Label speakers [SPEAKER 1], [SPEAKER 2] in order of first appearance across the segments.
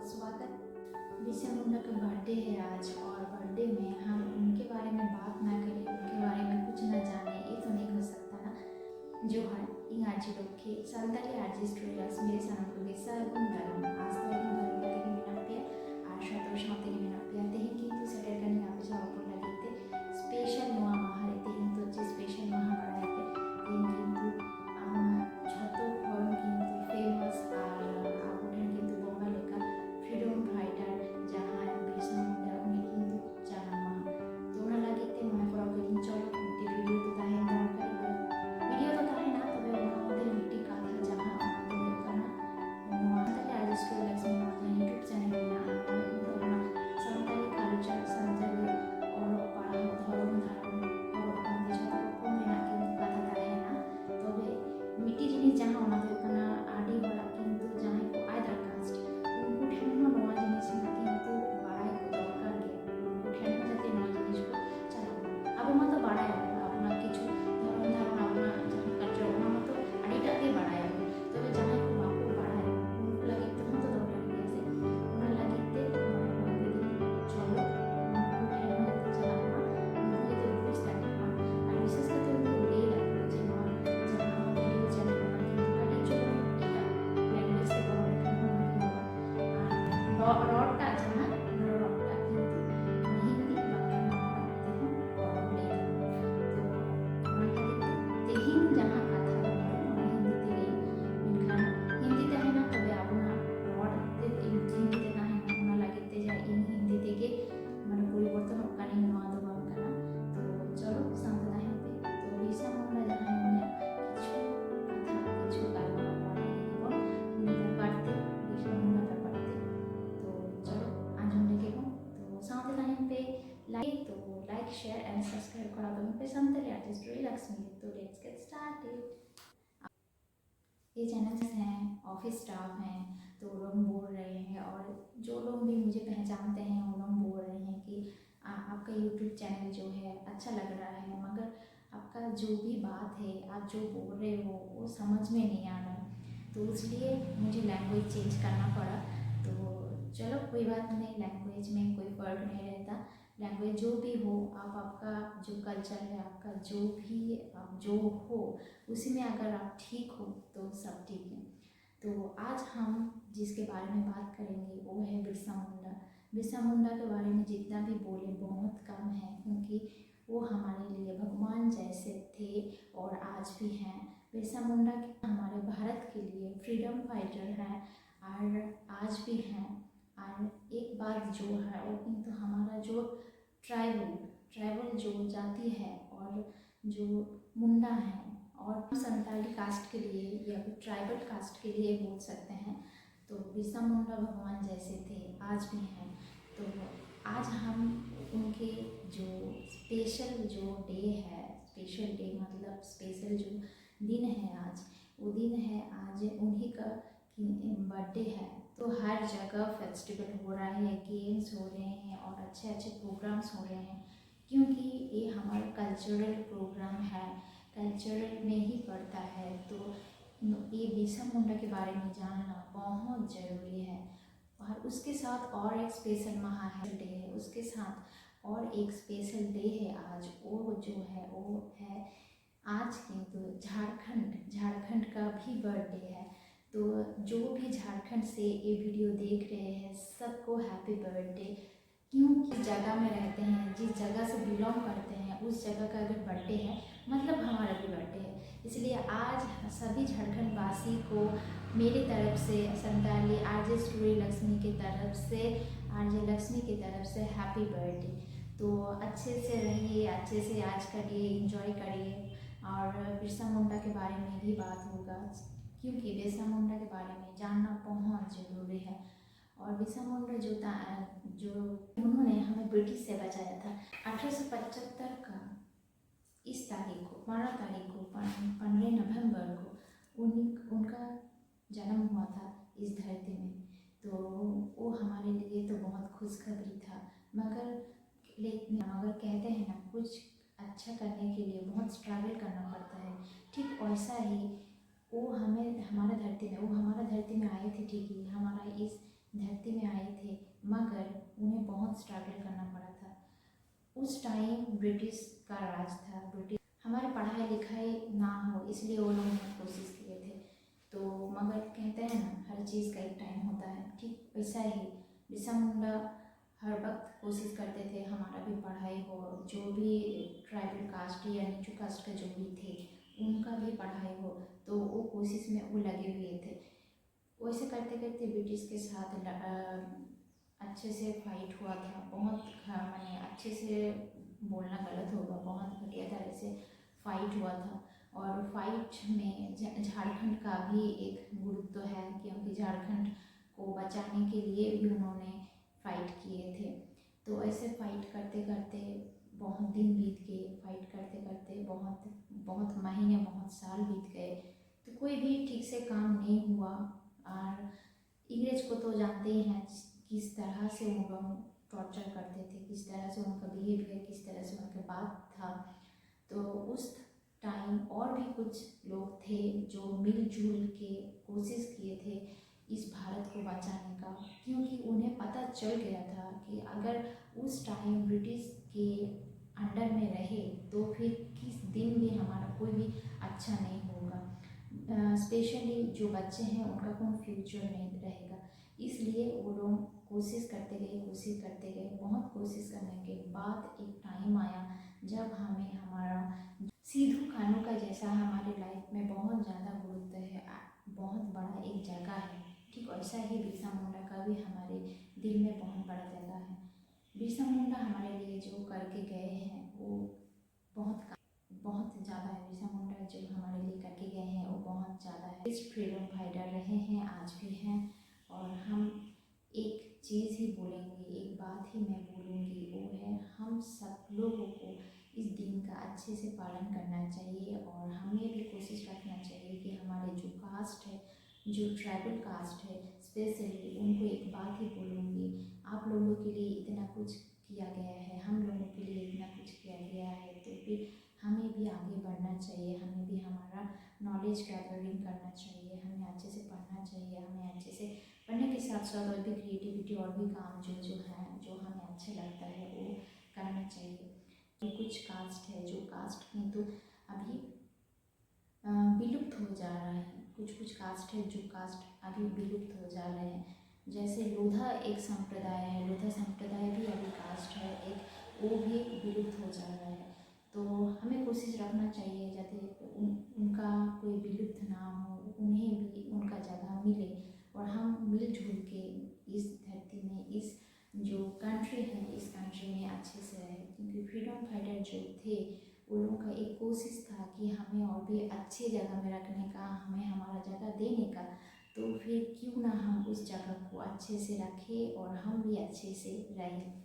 [SPEAKER 1] स्वागत। बिरसा मुंडा का बर्थडे है आज और बर्थडे में हम उनके बारे में बात ना करें, उनके बारे में कुछ ना जाने, ये तो नहीं हो सकता ना। जोहार ᱤᱧ ᱟᱨᱡᱤ ᱞᱚᱠᱠᱷᱤ ᱥᱟᱱᱛᱟᱲᱤ ᱟᱨᱡᱤ ᱥᱴᱩᱰᱤᱭᱳᱥ ᱢᱮᱨᱮ ᱥᱟᱱᱟᱢ ᱠᱚᱜᱮ ᱥᱟᱹᱜᱩᱱ ᱫᱟᱨᱟᱢ ᱟᱥ ᱫᱟᱲᱮᱭᱟᱜ ᱵᱷᱟᱹᱜᱤ ᱛᱮᱜᱮ ᱢᱮᱱᱟᱜ ᱯᱮᱭᱟ ᱟᱨ ᱥᱟᱶᱛᱮ ᱢᱮᱱᱟᱜ ᱯᱮᱭᱟ। ᱛᱮᱦᱮᱧ ᱠᱤᱱᱛᱩ ᱥᱮᱴᱮᱨ ᱠᱟᱹᱱᱟᱹᱧ ᱟᱯᱮ ᱥᱟᱶ ᱨᱚᱯᱚᱲ ᱞᱟᱹᱜᱤᱫ ᱛᱮ ᱥᱯᱮশᱟᱞ ᱱᱚᱣᱟ ᱢᱟᱦᱟ ᱨᱮ। ᱛᱮᱦᱮᱧ ᱫᱚ ᱪᱮᱫ ᱥᱯᱮশᱟᱞ ᱢᱟᱦᱟ ᱵᱟᱲᱟᱭᱟᱯᱮ? ᱛᱮᱦᱮᱧ ᱠᱤᱱᱛु ᱡᱷᱚᱛᱚ ᱠᱷᱚᱱ ᱠᱤᱱᱛु ᱯᱷᱮᱢᱟᱥ ᱟᱨ ᱟᱵᱚ ᱴᱷᱮᱱ ᱠᱤᱱᱛु ᱵᱚᱸᱜᱟ ᱞᱮᱠᱟ ᱯᱷᱨᱤᱰᱚᱢ ᱯᱷᱟᱭᱴᱟᱨ ᱡᱟᱦᱟᱸᱭ ᱵᱤᱨᱥᱟ ᱢᱩᱱᱰᱟ ᱩᱱᱤ ᱠᱤᱱᱛु ᱡᱟᱱᱟᱢ ᱢᱟᱦᱟ। ᱛᱚ ᱚᱱᱟ ᱞᱟᱹᱜᱤᱫ ᱛᱮ ᱢᱚᱱᱮ ᱠᱚᱨᱟᱣ ᱠᱤᱫᱟᱹᱧ ᱪᱚᱞᱚ ᱢᱤᱫᱴᱤᱡ ᱵᱷᱤᱰᱤᱭᱳ ᱫᱚ ᱛᱟᱦᱮᱱ ᱫᱚᱨᱠᱟর ᱜᱮᱭᱟ। ᱵᱷᱤᱰᱤᱭᱳ ᱫᱚ ᱛᱟᱦᱮᱱᱟ, ᱛᱚᱵᱮ ᱚᱱᱟ ᱢᱚᱫᱽᱫᱷᱮ ᱢᱤᱫᱴᱤᱡ ᱠᱟᱛᱷᱟ ᱡᱟᱦᱟᱸ ᱚᱱᱟ ᱫᱚ ᱦᱩᱭᱩᱜ ᱠᱟᱱᱟ ᱱᱚᱣᱟ ᱥᱟᱱᱛᱟᱲᱤ ᱟᱨᱡᱤ ᱥᱴᱩᱰᱤᱭᱳ ᱱᱚᱣᱟ ᱡᱟᱦᱟᱸ ᱤᱭᱩᱴᱩᱵᱽ ᱪᱮᱱᱮᱞ ᱢᱮᱱᱟᱜᱼᱟ, ᱱᱚᱣᱟ ᱠᱤᱱᱛु ᱚᱱᱟ ᱥᱟᱱᱛᱟᱲᱤ ᱠᱟᱞᱪᱟᱨ, ᱥᱟᱱᱛᱟᱲᱤ ᱚᱞᱚᱜ ᱯᱟᱲᱦᱟᱣ, ᱫᱷᱚᱨᱚᱢ ᱫᱷᱟᱨᱚᱱ, ᱦᱚᱨᱚᱜ ᱵᱟᱸᱫᱮ ᱡᱷᱚᱛᱚ ᱨᱚᱠᱚᱢ ᱨᱮᱱᱟᱜ ᱠᱤᱱᱛु ᱠᱟᱛᱷᱟ ᱛᱟᱦᱮᱱᱟ। ᱛᱚᱵᱮ ᱢᱤᱫᱴᱤᱡ ᱡᱤᱱᱤᱥ ᱡᱟᱦᱟᱸ ᱚᱱᱟ ᱫᱚ ᱦᱩᱭᱩᱜ ᱠᱟᱱᱟ ᱟᱹᱰᱤ ᱦᱚᱲᱟᱜ ᱠᱤᱱᱛु ᱡᱟᱦᱟᱸᱭ ᱠᱚ ᱟᱭᱫᱟᱨ ᱠᱟᱥᱴ उनको ठेन हो नवा जिनिस ना किंतु बाड़ाई को दरकार गे उनको ठेन हो जाते नवा जिनिस को चला अब मा तो बाड़ाई अपना किछु धरम धारणा अपना जहां कल्चर ओना मा तो अडिटा के बाड़ाई तबे जहां को बाको बाड़ाई उनको लगे तो दरकार गे से ओना लगे ते चलो उनको ठेन हो जाते चला उनको तो बुझ ताके और विशेष करके उनको ले लगे जे नवा जहां वीडियो चैनल बना के काटी चलो एटा लैंग्वेज से बड़ा रॉडटा जहाँ रॉडटा किंतु हिंदी बांग्ला पढ़ते हैं और ले तो ओना खातिर तेहिन जहाँ कथा ओना हिंदी ते ले मेनखान हिंदी तहेना तबे आबोना रॉड ते हिंदी ते तहेना ओना लागित ते जा इन हिंदी तेगे माने परिवर्तन कानी नवा दो बांग काना। तो चलो सामने तहेन पे तो बिरसा मुंडा जहाँ उन्हें किछु कथा किछु गाना पढ़ाई এবং उन्हें पढ़ते बिरसा मुंडा पे पढ़ते तो चलो आंजन लेके हूँ तो साथ टाइम पे लाइक शेयर एंड सब्सक्राइब करा दो पे संतरी आर्टिस्ट रिलैक्स में। तो लेट्स गेट स्टार्टेड। ये चैनल्स हैं, ऑफिस स्टाफ हैं, तो लोग बोल रहे हैं और जो लोग भी मुझे पहचानते हैं वो लोग बोल रहे हैं कि आपका यूट्यूब चैनल जो है अच्छा लग रहा है, मगर आपका जो भी बात है, आप जो बोल रहे हो वो समझ में नहीं आ रहा, तो इसलिए मुझे लैंग्वेज चेंज करना पड़ा। तो चलो कोई बात नहीं, लैंग्वेज में कोई फ़र्क नहीं रहता। लैंग्वेज जो भी हो, आप आपका जो कल्चर है, आपका जो भी आप जो हो उसी में अगर आप ठीक हो तो सब ठीक है। तो आज हम जिसके बारे में बात करेंगे वो है बिरसा मुंडा। बिरसा मुंडा के बारे में जितना भी बोले बहुत कम है, क्योंकि वो हमारे लिए भगवान जैसे थे और आज भी हैं। बिरसा मुंडा हमारे भारत के लिए फ्रीडम फाइटर हैं और आज भी हैं। और एक बात जो है वो किंतु हमारा जो ट्राइबल जो जाति है और जो मुंडा है और संताली कास्ट के लिए या फिर ट्राइबल कास्ट के लिए बोल सकते हैं, तो बिरसा मुंडा भगवान जैसे थे, आज भी हैं। तो आज हम उनके जो स्पेशल जो डे है, स्पेशल डे मतलब स्पेशल जो दिन है आज, वो दिन है आज उन्हीं का बर्थडे है। तो हर जगह फेस्टिवल हो रहा है, गेम्स हो रहे हैं और अच्छे अच्छे प्रोग्राम्स हो रहे हैं, क्योंकि ये हमारा कल्चरल प्रोग्राम है, कल्चरल में ही पड़ता है। तो ये बिरसा मुंडा के बारे में जानना बहुत ज़रूरी है। और उसके साथ और एक स्पेशल महा डे है, उसके साथ और एक स्पेशल डे है आज, वो जो है वो है आज किंतु झारखंड का भी बर्थडे है। तो जो भी झारखंड से ये वीडियो देख रहे हैं सबको हैप्पी बर्थडे। क्योंकि जगह में रहते हैं, जिस जगह से बिलोंग करते हैं उस जगह का अगर बर्थडे है मतलब हमारा भी बर्थडे है, इसलिए आज सभी झारखंड वासी को मेरी तरफ से, संताली आरजे स्टूडियो लक्ष्मी की तरफ से, आरजे लक्ष्मी की तरफ से हैप्पी बर्थडे। तो अच्छे से रहिए, अच्छे से आज का डे इंजॉय करिए और बिरसा मुंडा के बारे में भी बात होगा, क्योंकि बिरसा मुंडा के बारे में जानना बहुत ज़रूरी है। और बिरसा मुंडा जो उन्होंने हमें ब्रिटिश से बचाया था 1875 का इस तारीख को 15 नवंबर को उनका जन्म हुआ था इस धरती में। तो वो हमारे लिए तो बहुत खुशखबरी था, मगर कहते हैं ना, कुछ अच्छा करने के लिए बहुत स्ट्रगल करना पड़ता है। ठीक वैसा ही वो हमारा धरती में आए थे, ठीक ही हमारा इस धरती में आए थे, मगर उन्हें बहुत स्ट्रगल करना पड़ा था। उस टाइम ब्रिटिश का राज था। ब्रिटिश हमारे पढ़ाई लिखाई ना हो इसलिए वो लोग बहुत कोशिश किए थे। तो मगर कहते हैं ना, हर चीज़ का एक टाइम होता है, ठीक वैसा ही बिरसा मुंडा हर वक्त कोशिश करते थे हमारा भी पढ़ाई हो, जो भी ट्राइबल कास्ट या नीचू कास्ट के जो भी थे उनका भी पढ़ाई हो, तो वो कोशिश में वो लगे हुए थे। वैसे करते करते ब्रिटिश के साथ अच्छे से फाइट हुआ था। बहुत मैंने अच्छे से बोलना गलत होगा, बहुत घटिया तरह से फाइट हुआ था। और फाइट में झारखंड का भी एक गुरुत्व है, क्योंकि झारखंड को बचाने के लिए भी उन्होंने फाइट किए थे। तो ऐसे फाइट करते करते बहुत दिन बीत गए, फाइट करते करते बहुत बहुत महीने, बहुत साल बीत गए, तो कोई भी ठीक से काम नहीं हुआ। और अंग्रेज को तो जानते ही हैं किस तरह से उन लोग टॉर्चर करते थे, किस तरह से उनका बिहेवियर, किस तरह से उनका बात था। तो उस टाइम और भी कुछ लोग थे जो मिलजुल के कोशिश किए थे इस भारत को बचाने का, क्योंकि उन्हें पता चल गया था कि अगर उस टाइम ब्रिटिश के अंडर में रहे तो फिर किस दिन भी हमारा कोई भी अच्छा नहीं होगा। स्पेशली जो बच्चे हैं उनका कोई फ्यूचर नहीं रहेगा। इसलिए वो लोग कोशिश करते गए, बहुत कोशिश करने के बाद एक टाइम आया जब हमें हमारा सिद्धू कान्हू का जैसा हमारे लाइफ में बहुत ज़्यादा गुरुत्व है, बहुत बड़ा एक जगह है, ठीक वैसा ही बिरसा मुंडा का भी हमारे दिल में बहुत बड़ा जगह है। बिरसा मुंडा हमारे लिए जो करके गए हैं वो बहुत ज़्यादा है। बिरसा मुंडा जो हमारे लिए करके गए हैं वो बहुत ज़्यादा है। इस फ्रीडम फाइटर रहे हैं, आज भी हैं। और हम एक चीज़ ही बोलेंगे, एक बात ही मैं बोलूँगी, वो है हम सब लोगों को इस दिन का अच्छे से पालन करना चाहिए। और हमें भी कोशिश रखना चाहिए कि हमारे जो कास्ट है, जो ट्राइबल कास्ट है स्पेशली, उनको एक बात ही बोलूँगी, आप लोगों के लिए इतना कुछ किया गया है, हम लोगों के लिए इतना कुछ किया गया है, तो फिर हमें भी आगे बढ़ना चाहिए, हमें भी हमारा नॉलेज गैदरिंग करना चाहिए, हमें अच्छे से पढ़ना चाहिए, हमें अच्छे से पढ़ने के साथ साथ और भी क्रिएटिविटी और भी काम जो हैं जो हमें अच्छा लगता है वो करना चाहिए। कुछ कास्ट है जो कास्ट में तो अभी विलुप्त हो जा रहा है, कुछ कास्ट है जो कास्ट अभी विलुप्त हो जा रहे हैं। जैसे लोधा एक संप्रदाय है, लोधा संप्रदाय भी अभी कास्ट है एक, वो भी विलुप्त हो जा रहा है। तो हमें कोशिश रखना चाहिए जाते उनका कोई विलुप्त ना हो, उन्हें भी उनका जगह मिले और हम मिलजुल के इस धरती में, इस जो कंट्री है, इस कंट्री में अच्छे से रहे। क्योंकि फ्रीडम फाइटर जो थे उन लोगों का एक कोशिश था कि हमें और भी अच्छी जगह में रखने का, हमें हमारा जगह देने का, तो फिर क्यों ना हम उस जगह को अच्छे से रखें और हम भी अच्छे से रहें।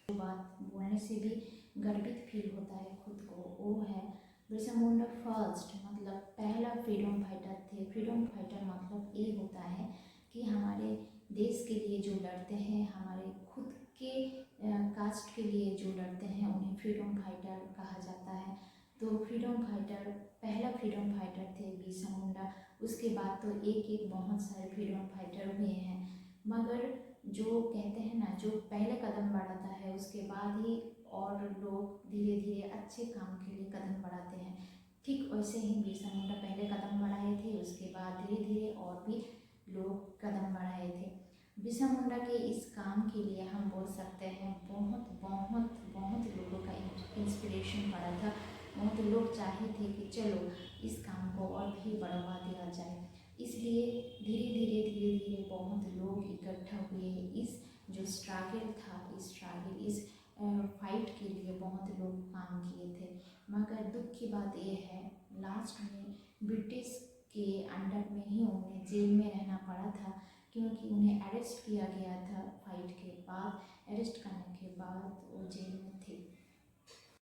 [SPEAKER 1] बात बोलने से भी गर्वित फील होता है खुद को, वो है बिरसा मुंडा फर्स्ट, मतलब पहला फ्रीडम फाइटर थे। फ्रीडम फाइटर मतलब ये होता है कि हमारे देश के लिए जो लड़ते हैं, हमारे खुद के कास्ट के लिए जो लड़ते हैं, उन्हें फ्रीडम फाइटर कहा जाता है। तो फ्रीडम फाइटर, पहला फ्रीडम फाइटर थे बिरसा मुंडा। उसके बाद तो एक बहुत सारे फ्रीडम फाइटर हुए हैं, मगर जो कहते हैं ना, जो पहले कदम बढ़ाता है उसके बाद ही और लोग धीरे धीरे अच्छे काम के लिए कदम बढ़ाते हैं। ठीक वैसे ही बिरसा मुंडा पहले कदम बढ़ाए थे, उसके बाद धीरे धीरे और भी लोग कदम बढ़ाए थे। बिरसा मुंडा के इस काम के लिए हम बोल सकते हैं बहुत बहुत बहुत लोगों का इंस्पिरेशन पड़ा था। बहुत लोग चाहे थे कि चलो इस काम को और भी बढ़ावा दिया जाए, इसलिए धीरे धीरे बहुत लोग इकट्ठा हुए। इस जो स्ट्रगल था, इस फाइट के लिए बहुत लोग काम किए थे। मगर दुख की बात यह है, लास्ट में ब्रिटिश के अंडर में ही उन्हें जेल में रहना पड़ा था, क्योंकि उन्हें अरेस्ट किया गया था। फाइट के बाद, अरेस्ट करने के बाद वो जेल में थे।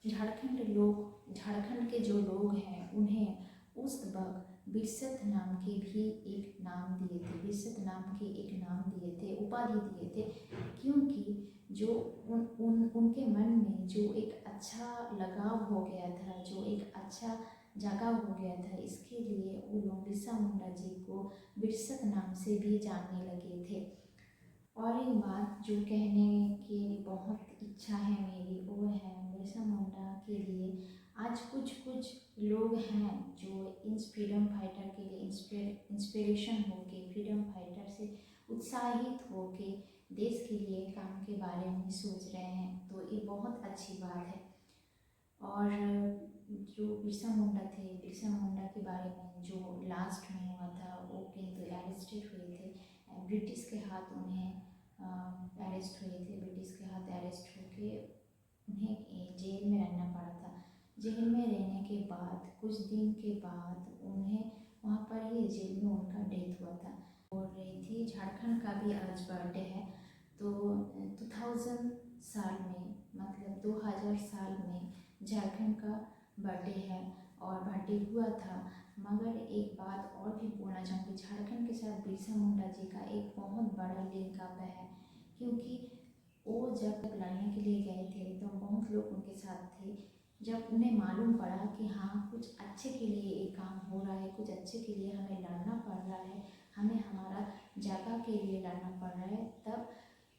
[SPEAKER 1] झारखंड के जो लोग हैं उन्हें उस वक्त बिरसत नाम के भी एक नाम दिए थे, बिरसत नाम के एक नाम दिए थे, उपाधि दिए थे, क्योंकि जो उनके मन में जो एक अच्छा लगाव हो गया था, जो एक अच्छा जगह हो गया था, इसके लिए वो लोग बिरसा मुंडा जी को बिरसत नाम से भी जानने लगे थे। और एक बात जो कहने की बहुत इच्छा है मेरी, वो है बिरसा मुंडा के लिए आज कुछ कुछ लोग हैं जो इस फ्रीडम फाइटर के लिए इंस्पिरेशन होके, फ्रीडम फाइटर से उत्साहित होके देश के लिए काम के बारे में सोच रहे हैं, तो ये बहुत अच्छी बात है। और जो बिरसा मुंडा थे, बिरसा मुंडा के बारे में जो लास्ट में हुआ था, वो किंतु अरेस्टेड हुए थे, ब्रिटिश के हाथ उन्हें अरेस्ट हुए थे, ब्रिटिश के हाथ अरेस्ट होके उन्हें जेल में रहना पड़ा था। जेल में रहने के बाद कुछ दिन के बाद उन्हें वहाँ पर ही जेल में उनका डेथ हुआ था। बोल रही थी झारखंड का भी आज बर्थडे है, तो 2000 साल में, मतलब 2000 साल में झारखंड का बर्थडे है और बर्थडे हुआ था। मगर एक बात और भी बोलना चाहूँगी, झारखंड के साथ बिरसा मुंडा जी का एक बहुत बड़ा लिंक अप है, क्योंकि वो जब लड़ने के लिए गए थे तो बहुत लोग उनके साथ थे। जब उन्हें मालूम पड़ा कि हाँ कुछ अच्छे के लिए एक काम हो रहा है, कुछ अच्छे के लिए हमें लड़ना पड़ रहा है, हमें हमारा जगह के लिए लड़ना पड़ रहा है, तब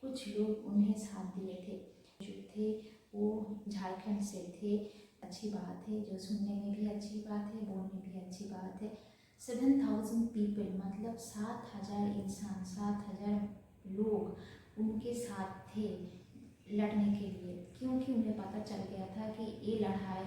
[SPEAKER 1] कुछ लोग उन्हें साथ दिए थे। जो थे वो झारखंड से थे। अच्छी बात है, जो सुनने में भी अच्छी बात है, बोलने भी अच्छी बात है। 7000 पीपल, मतलब 7000 इंसान, 7000 लोग उनके साथ थे लड़ने के लिए, क्योंकि उन्हें पता चल गया था कि ये लड़ाई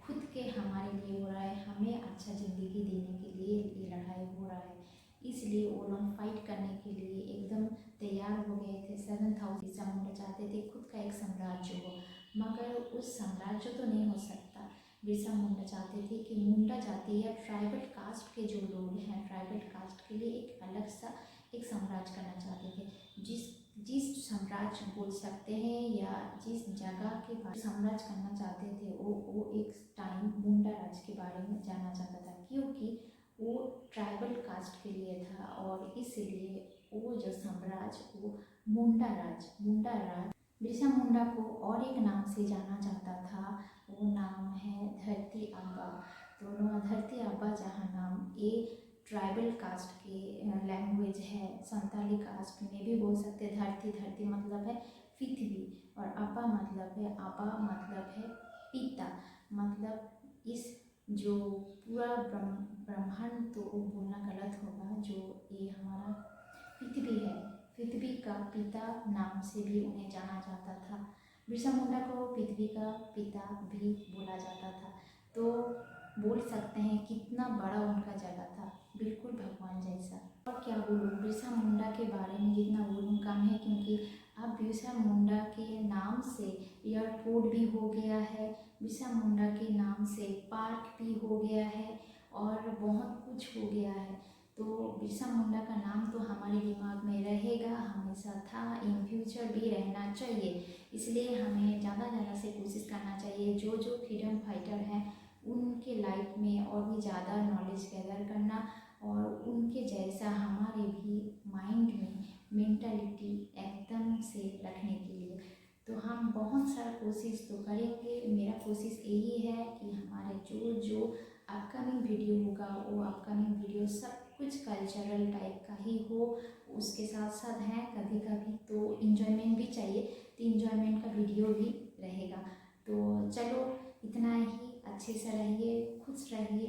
[SPEAKER 1] खुद के हमारे लिए हो रहा है, हमें अच्छा ज़िंदगी देने के लिए ये लड़ाई हो रहा है। इसलिए वो लोग फाइट करने के लिए एकदम तैयार हो गए थे। 7000 बिरसा मुंडा चाहते थे खुद का एक साम्राज्य हो, मगर उस साम्राज्य तो नहीं हो सकता। बिरसा मुंडा चाहते थे कि मुंडा जाति या ट्राइबल कास्ट के जो लोग हैं, ट्राइबल कास्ट के लिए एक अलग सा एक साम्राज्य करना चाहते थे। जिस साम्राज्य बोल सकते हैं या जिस जगह के बारे साम्राज्य करना चाहते थे, वो एक टाइम मुंडा राज के बारे में जानना चाहता था, क्योंकि वो ट्राइबल कास्ट के लिए था और इसलिए वो जो साम्राज्य वो मुंडा राज बिरसा मुंडा को और एक नाम से जाना जाता था, वो नाम है धरती आबा। तो धरती आबा जहाँ नाम ये ट्राइबल कास्ट की लैंग्वेज है, संताली कास्ट में भी बोल सकते हैं। धरती मतलब है पृथ्वी और आबा मतलब है पिता, मतलब इस जो पूरा ब्रह्मांड, तो बोलना गलत होगा, जो ये हमारा पृथ्वी है, पृथ्वी का पिता नाम से भी उन्हें जाना जाता था। बिरसा मुंडा को पृथ्वी का पिता भी बोला जाता था। तो बोल सकते हैं कितना बड़ा उनका जगह था, बिल्कुल भगवान जैसा। और क्या बोलूँ, बिरसा मुंडा के बारे में जितना बोलूँ कम है, क्योंकि अब बिरसा मुंडा के नाम से एयरपोर्ट भी हो गया है, बिरसा मुंडा के नाम से पार्क भी हो गया है और बहुत कुछ हो गया है। तो बिरसा मुंडा का नाम तो हमारे दिमाग में रहेगा, हमेशा था, इन फ्यूचर भी रहना चाहिए। इसलिए हमें ज़्यादा से कोशिश करना चाहिए, जो फ्रीडम फाइटर हैं उनके लाइफ में और भी ज़्यादा नॉलेज गैदर करना और उनके जैसा हमारे भी माइंड में मेंटालिटी एकदम से रखने के लिए। तो हम बहुत सारा कोशिश तो करेंगे। मेरा कोशिश यही है कि हमारे जो अपकमिंग वीडियो होगा, वो अपकमिंग वीडियो सब कुछ कल्चरल टाइप का ही हो, उसके साथ साथ हैं कभी कभी तो इन्जॉयमेंट भी चाहिए, तो इन्जॉयमेंट का वीडियो भी रहेगा। तो चलो इतना ही, अच्छे से रहिए, खुश रहिए।